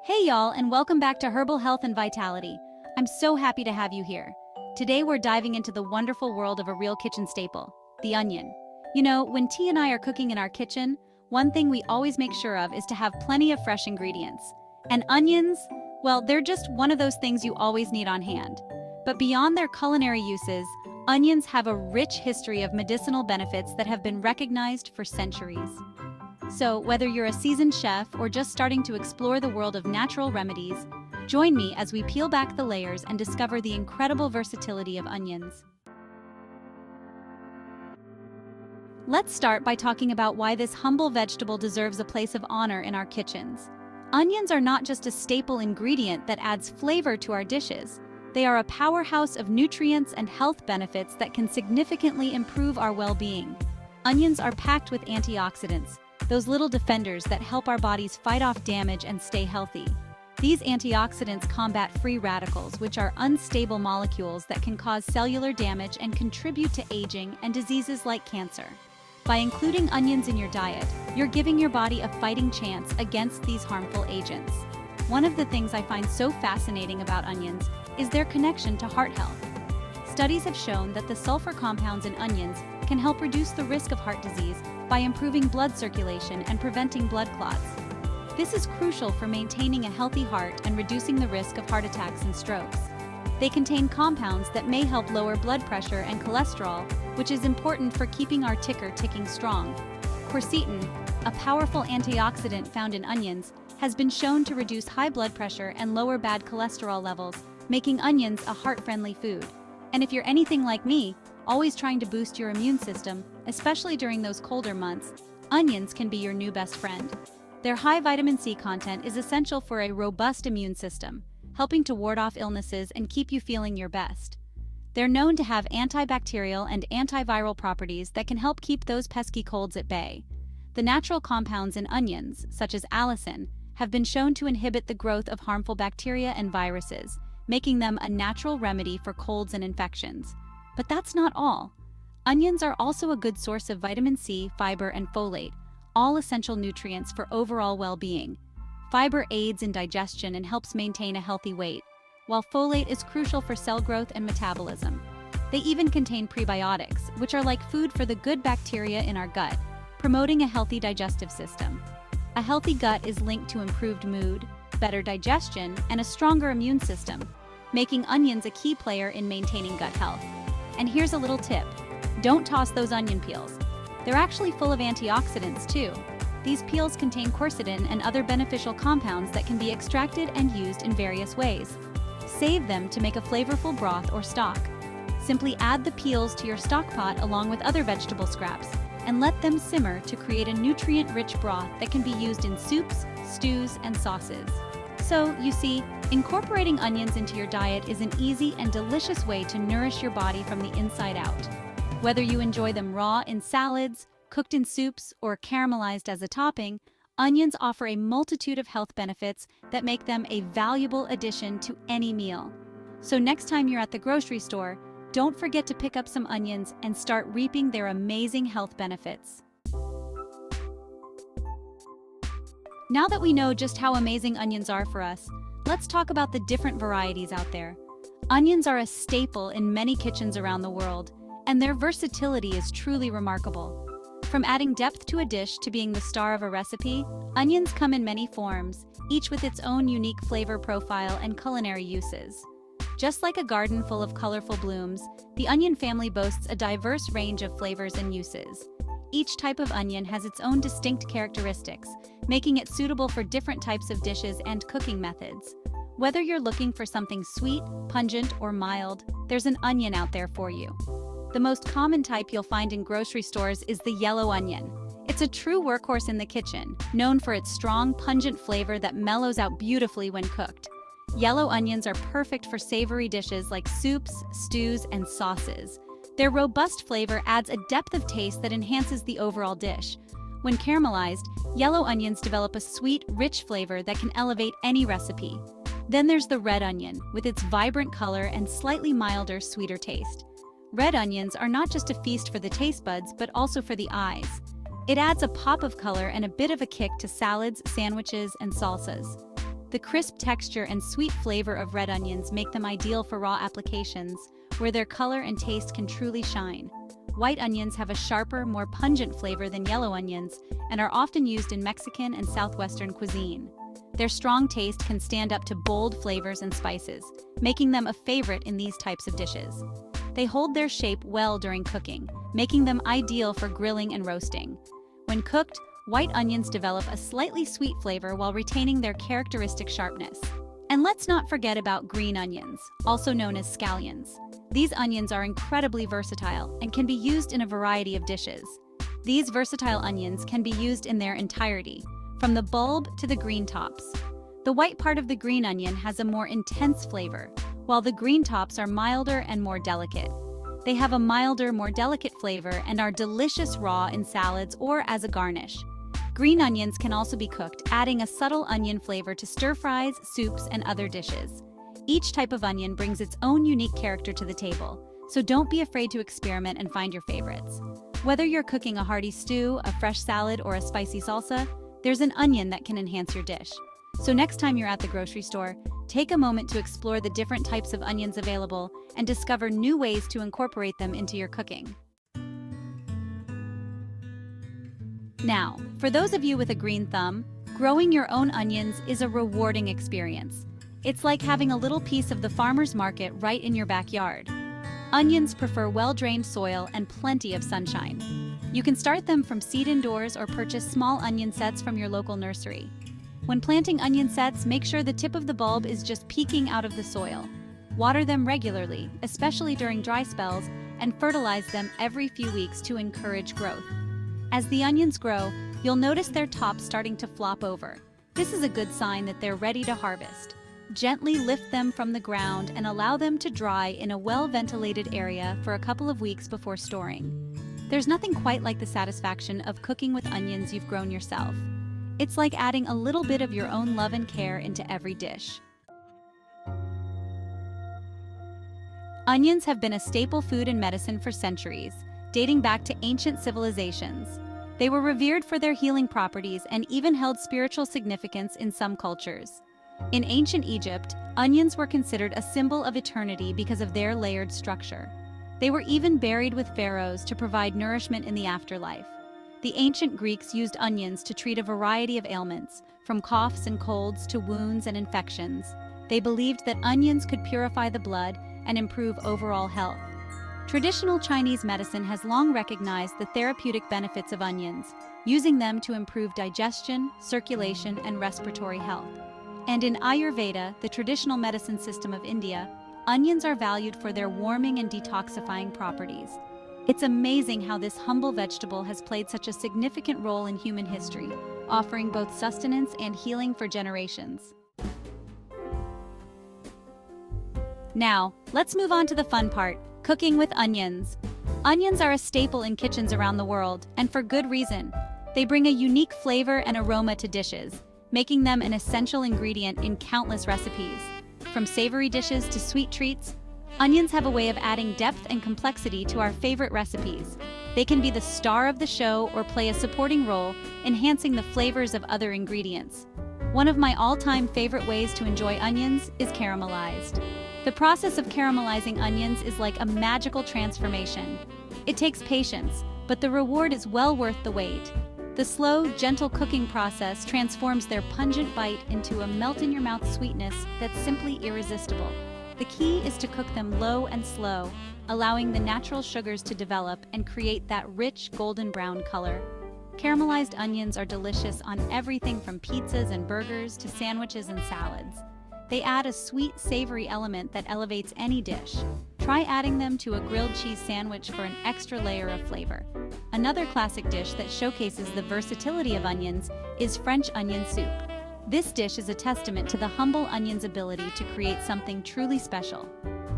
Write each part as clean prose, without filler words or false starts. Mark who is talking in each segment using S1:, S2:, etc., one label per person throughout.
S1: Hey y'all, and welcome back to Herbal Health and Vitality. I'm so happy to have you here. Today we're diving into the wonderful world of a real kitchen staple, the onion. You know, when T and I are cooking in our kitchen, one thing we always make sure of is to have plenty of fresh ingredients. And onions, well, they're just one of those things you always need on hand. But beyond their culinary uses, onions have a rich history of medicinal benefits that have been recognized for centuries. So, whether you're a seasoned chef or just starting to explore the world of natural remedies, join me as we peel back the layers and discover the incredible versatility of onions. Let's start by talking about why this humble vegetable deserves a place of honor in our kitchens. Onions are not just a staple ingredient that adds flavor to our dishes. They are a powerhouse of nutrients and health benefits that can significantly improve our well-being. Onions are packed with antioxidants, those little defenders that help our bodies fight off damage and stay healthy. These antioxidants combat free radicals, which are unstable molecules that can cause cellular damage and contribute to aging and diseases like cancer. By including onions in your diet, you're giving your body a fighting chance against these harmful agents. One of the things I find so fascinating about onions is their connection to heart health. Studies have shown that the sulfur compounds in onions can help reduce the risk of heart disease by improving blood circulation and preventing blood clots. This is crucial for maintaining a healthy heart and reducing the risk of heart attacks and strokes. They contain compounds that may help lower blood pressure and cholesterol, which is important for keeping our ticker ticking strong. Quercetin, a powerful antioxidant found in onions, has been shown to reduce high blood pressure and lower bad cholesterol levels, making onions a heart-friendly food. And if you're anything like me, always trying to boost your immune system, especially during those colder months, onions can be your new best friend. Their high vitamin C content is essential for a robust immune system, helping to ward off illnesses and keep you feeling your best. They're known to have antibacterial and antiviral properties that can help keep those pesky colds at bay. The natural compounds in onions, such as allicin, have been shown to inhibit the growth of harmful bacteria and viruses, making them a natural remedy for colds and infections. But that's not all. Onions are also a good source of vitamin C, fiber, and folate, all essential nutrients for overall well-being. Fiber aids in digestion and helps maintain a healthy weight, while folate is crucial for cell growth and metabolism. They even contain prebiotics, which are like food for the good bacteria in our gut, promoting a healthy digestive system. A healthy gut is linked to improved mood, better digestion, and a stronger immune system, making onions a key player in maintaining gut health. And here's a little tip: don't toss those onion peels. They're actually full of antioxidants too. These peels contain quercetin and other beneficial compounds that can be extracted and used in various ways. Save them to make a flavorful broth or stock. Simply add the peels to your stock pot along with other vegetable scraps and let them simmer to create a nutrient-rich broth that can be used in soups, stews, and sauces. So, you see, incorporating onions into your diet is an easy and delicious way to nourish your body from the inside out. Whether you enjoy them raw in salads, cooked in soups, or caramelized as a topping, onions offer a multitude of health benefits that make them a valuable addition to any meal. So next time you're at the grocery store, don't forget to pick up some onions and start reaping their amazing health benefits. Now that we know just how amazing onions are for us, let's talk about the different varieties out there. Onions are a staple in many kitchens around the world, and their versatility is truly remarkable. From adding depth to a dish to being the star of a recipe, onions come in many forms, each with its own unique flavor profile and culinary uses. Just like a garden full of colorful blooms, the onion family boasts a diverse range of flavors and uses. Each type of onion has its own distinct characteristics, making it suitable for different types of dishes and cooking methods. Whether you're looking for something sweet, pungent, or mild, there's an onion out there for you. The most common type you'll find in grocery stores is the yellow onion. It's a true workhorse in the kitchen, known for its strong, pungent flavor that mellows out beautifully when cooked. Yellow onions are perfect for savory dishes like soups, stews, and sauces. Their robust flavor adds a depth of taste that enhances the overall dish. When caramelized, yellow onions develop a sweet, rich flavor that can elevate any recipe. Then there's the red onion, with its vibrant color and slightly milder, sweeter taste. Red onions are not just a feast for the taste buds, but also for the eyes. It adds a pop of color and a bit of a kick to salads, sandwiches, and salsas. The crisp texture and sweet flavor of red onions make them ideal for raw applications, where their color and taste can truly shine. White onions have a sharper, more pungent flavor than yellow onions and are often used in Mexican and Southwestern cuisine. Their strong taste can stand up to bold flavors and spices, making them a favorite in these types of dishes. They hold their shape well during cooking, making them ideal for grilling and roasting. When cooked, white onions develop a slightly sweet flavor while retaining their characteristic sharpness. And let's not forget about green onions, also known as scallions. These onions are incredibly versatile and can be used in a variety of dishes. These versatile onions can be used in their entirety, from the bulb to the green tops. The white part of the green onion has a more intense flavor, while the green tops are milder and more delicate. They have a milder, more delicate flavor and are delicious raw in salads or as a garnish. Green onions can also be cooked, adding a subtle onion flavor to stir-fries, soups, and other dishes. Each type of onion brings its own unique character to the table, so don't be afraid to experiment and find your favorites. Whether you're cooking a hearty stew, a fresh salad, or a spicy salsa, there's an onion that can enhance your dish. So next time you're at the grocery store, take a moment to explore the different types of onions available and discover new ways to incorporate them into your cooking. Now, for those of you with a green thumb, growing your own onions is a rewarding experience. It's like having a little piece of the farmer's market right in your backyard. Onions prefer well-drained soil and plenty of sunshine. You can start them from seed indoors or purchase small onion sets from your local nursery. When planting onion sets, make sure the tip of the bulb is just peeking out of the soil. Water them regularly, especially during dry spells, and fertilize them every few weeks to encourage growth. As the onions grow, you'll notice their tops starting to flop over. This is a good sign that they're ready to harvest. Gently lift them from the ground and allow them to dry in a well-ventilated area for a couple of weeks before storing. There's nothing quite like the satisfaction of cooking with onions you've grown yourself. It's like adding a little bit of your own love and care into every dish. Onions have been a staple food in medicine for centuries, dating back to ancient civilizations. They were revered for their healing properties and even held spiritual significance in some cultures. In ancient Egypt, onions were considered a symbol of eternity because of their layered structure. They were even buried with pharaohs to provide nourishment in the afterlife. The ancient Greeks used onions to treat a variety of ailments, from coughs and colds to wounds and infections. They believed that onions could purify the blood and improve overall health. Traditional Chinese medicine has long recognized the therapeutic benefits of onions, using them to improve digestion, circulation, and respiratory health. And in Ayurveda, the traditional medicine system of India, onions are valued for their warming and detoxifying properties. It's amazing how this humble vegetable has played such a significant role in human history, offering both sustenance and healing for generations. Now, let's move on to the fun part, cooking with onions. Onions are a staple in kitchens around the world, and for good reason. They bring a unique flavor and aroma to dishes, making them an essential ingredient in countless recipes. From savory dishes to sweet treats, onions have a way of adding depth and complexity to our favorite recipes. They can be the star of the show or play a supporting role, enhancing the flavors of other ingredients. One of my all-time favorite ways to enjoy onions is caramelized. The process of caramelizing onions is like a magical transformation. It takes patience, but the reward is well worth the wait. The slow, gentle cooking process transforms their pungent bite into a melt-in-your-mouth sweetness that's simply irresistible. The key is to cook them low and slow, allowing the natural sugars to develop and create that rich golden brown color. Caramelized onions are delicious on everything from pizzas and burgers to sandwiches and salads. They add a sweet, savory element that elevates any dish. Try adding them to a grilled cheese sandwich for an extra layer of flavor. Another classic dish that showcases the versatility of onions is French onion soup. This dish is a testament to the humble onion's ability to create something truly special.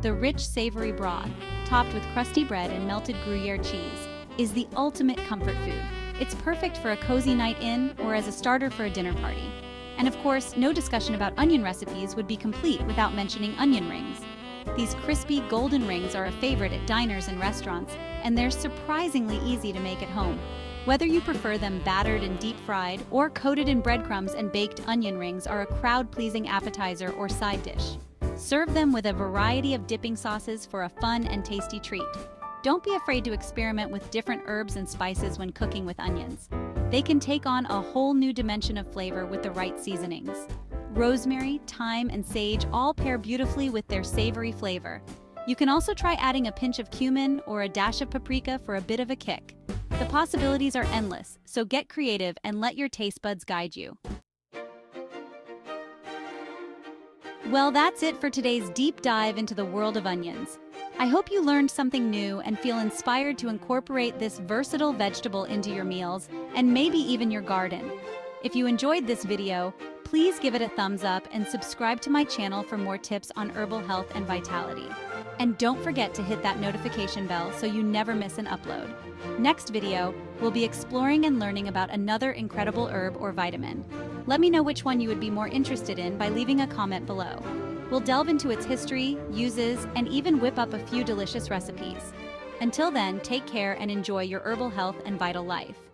S1: The rich, savory broth, topped with crusty bread and melted Gruyere cheese, is the ultimate comfort food. It's perfect for a cozy night in or as a starter for a dinner party. And of course, no discussion about onion recipes would be complete without mentioning onion rings. These crispy, golden rings are a favorite at diners and restaurants, and they're surprisingly easy to make at home. Whether you prefer them battered and deep-fried or coated in breadcrumbs and baked onion rings are a crowd-pleasing appetizer or side dish. Serve them with a variety of dipping sauces for a fun and tasty treat. Don't be afraid to experiment with different herbs and spices when cooking with onions. They can take on a whole new dimension of flavor with the right seasonings. Rosemary, thyme, and sage all pair beautifully with their savory flavor. You can also try adding a pinch of cumin or a dash of paprika for a bit of a kick. The possibilities are endless, so get creative and let your taste buds guide you. Well, that's it for today's deep dive into the world of onions. I hope you learned something new and feel inspired to incorporate this versatile vegetable into your meals and maybe even your garden. If you enjoyed this video, please give it a thumbs up and subscribe to my channel for more tips on herbal health and vitality. And don't forget to hit that notification bell so you never miss an upload. Next video, we'll be exploring and learning about another incredible herb or vitamin. Let me know which one you would be more interested in by leaving a comment below. We'll delve into its history, uses, and even whip up a few delicious recipes. Until then, take care and enjoy your herbal health and vital life.